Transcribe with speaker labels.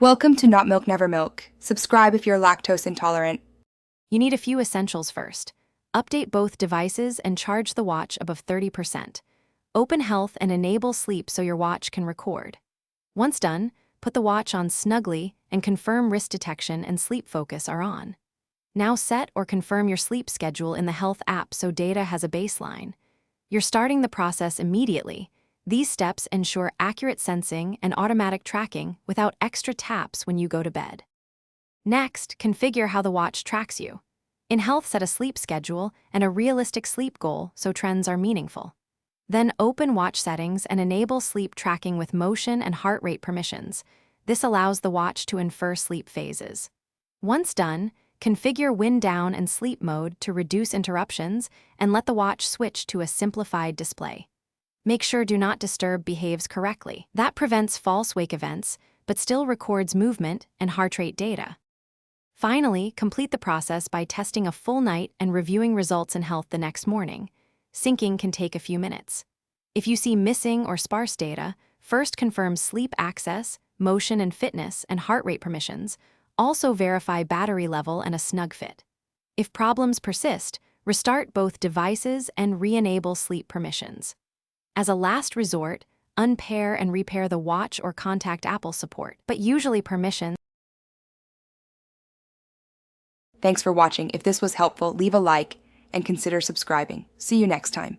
Speaker 1: Welcome to Not Milk Never Milk. Subscribe if you're lactose intolerant.
Speaker 2: You need a few essentials first. Update both devices and charge the watch above 30%. Open health and enable sleep so your watch can record. Once done, put the watch on snugly and confirm wrist detection and sleep focus are on. Now set or confirm your sleep schedule in the Health app so data has a baseline. You're starting the process immediately. These steps ensure accurate sensing and automatic tracking without extra taps when you go to bed. Next, configure how the watch tracks you. In Health, set a sleep schedule and a realistic sleep goal so trends are meaningful. Then open watch settings and enable sleep tracking with motion and heart rate permissions. This allows the watch to infer sleep phases. Once done, configure wind down and sleep mode to reduce interruptions and let the watch switch to a simplified display. Make sure Do Not Disturb behaves correctly. That prevents false wake events, but still records movement and heart rate data. Finally, complete the process by testing a full night and reviewing results in Health the next morning. Syncing can take a few minutes. If you see missing or sparse data, first confirm sleep access, motion and fitness, and heart rate permissions. Also verify battery level and a snug fit. If problems persist, restart both devices and re-enable sleep permissions. As a last resort, unpair and repair the watch or contact Apple support, but usually permissions.
Speaker 1: Thanks for watching. If this was helpful, leave a like and consider subscribing. See you next time.